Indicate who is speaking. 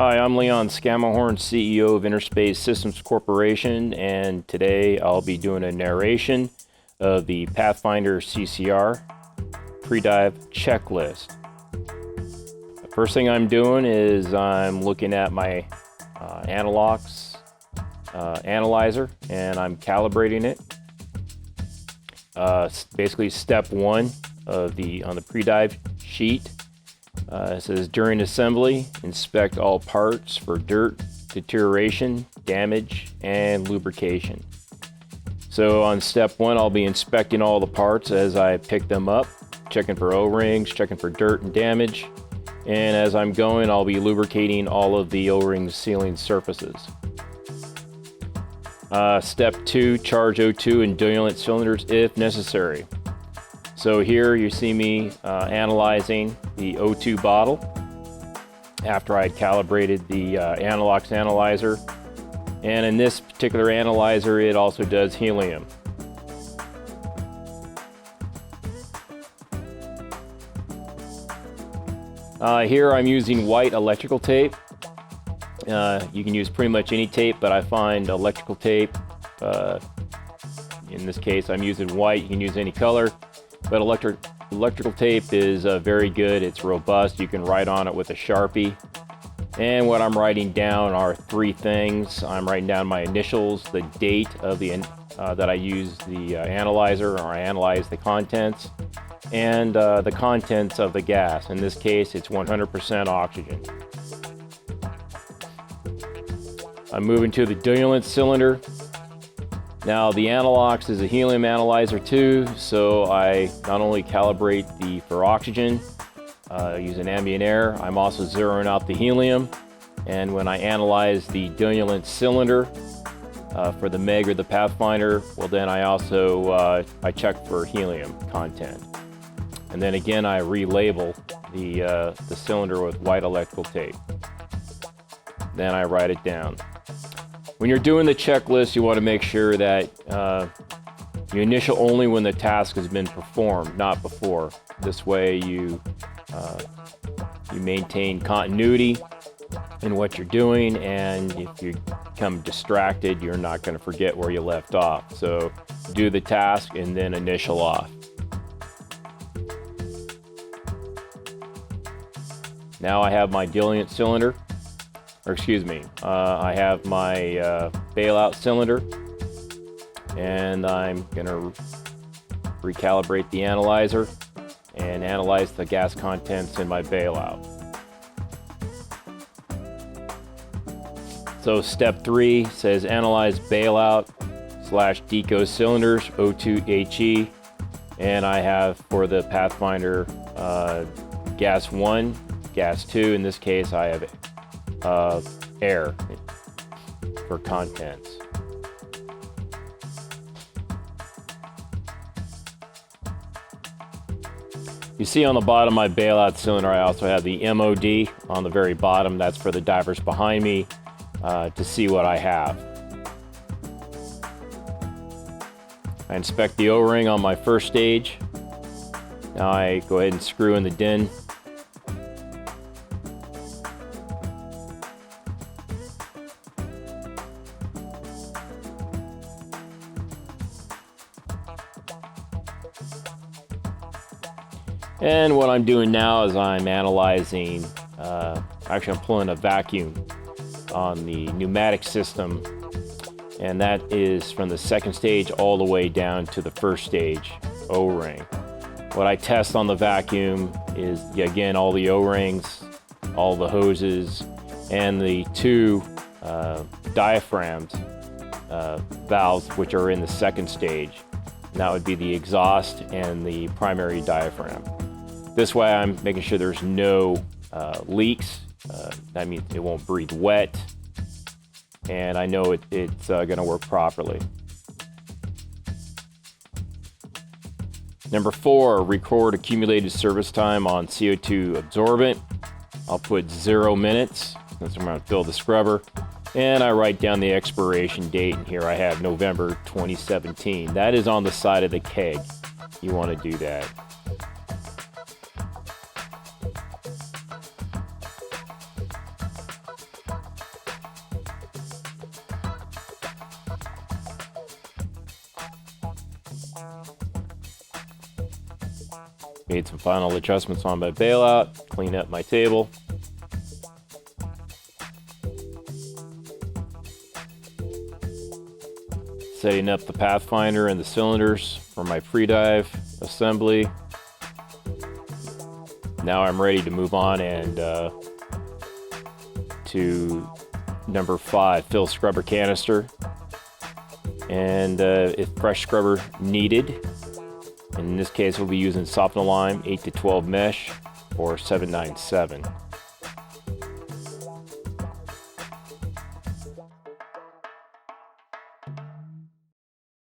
Speaker 1: Hi, I'm Leon Scammahorn, CEO of Innerspace Systems Corporation, and today I'll be doing a narration of the Pathfinder CCR pre-dive checklist. The first thing I'm doing is I'm looking at my Analox analyzer, and I'm calibrating it. Basically, step one on the pre-dive sheet. It says, during assembly, inspect all parts for dirt, deterioration, damage, and lubrication. So on step one, I'll be inspecting all the parts as I pick them up, checking for O-rings, checking for dirt and damage. And as I'm going, I'll be lubricating all of the O-ring sealing surfaces. Step two, charge O2 in diluent cylinders if necessary. So here you see me analyzing the O2 bottle after I had calibrated the Analox analyzer. And in this particular analyzer, it also does helium. Here I'm using white electrical tape. You can use pretty much any tape, but I find electrical tape, in this case I'm using white. You can use any color. But electrical tape is very good. It's robust. You can write on it with a Sharpie. And what I'm writing down are three things. I'm writing down my initials, the date of the that I used the analyzer, or I analyzed the contents, and the contents of the gas. In this case, it's 100% oxygen. I'm moving to the diluent cylinder. Now the Analox is a helium analyzer too, so I not only calibrate for oxygen using ambient air, I'm also zeroing out the helium. And when I analyze the diluent cylinder for the Meg or the Pathfinder, well then I also I check for helium content. And then again I relabel the cylinder with white electrical tape. Then I write it down. When you're doing the checklist, you want to make sure that you initial only when the task has been performed, not before. This way you maintain continuity in what you're doing, and if you become distracted, you're not going to forget where you left off. So do the task and then initial off. Now I have my diluent cylinder. I have my bailout cylinder, and I'm going to recalibrate the analyzer and analyze the gas contents in my bailout. So step 3 says analyze bailout / deco cylinders, O2HE, and I have for the Pathfinder gas 1, gas 2. In this case, I have air for contents. You see on the bottom of my bailout cylinder, I also have the MOD on the very bottom. That's for the divers behind me to see what I have. I inspect the O-ring on my first stage. Now I go ahead and screw in the DIN. And what I'm doing now is I'm analyzing, actually I'm pulling a vacuum on the pneumatic system, and that is from the second stage all the way down to the first stage O-ring. What I test on the vacuum is, again, all the O-rings, all the hoses, and the two diaphragms, valves, which are in the second stage. And that would be the exhaust and the primary diaphragm. This way I'm making sure there's no leaks. That means it won't breathe wet, and I know it's going to work properly. Number 4, record accumulated service time on CO2 absorbent. I'll put 0 minutes, since I'm going to fill the scrubber, and I write down the expiration date, and here I have November 2017. That is on the side of the keg. You want to do that. Made some final adjustments on my bailout, clean up my table. Setting up the Pathfinder and the cylinders for my pre-dive assembly. Now I'm ready to move on and to number 5, fill scrubber canister. And if fresh scrubber needed, in this case we'll be using Soften Lime 8 to 12 mesh or 797.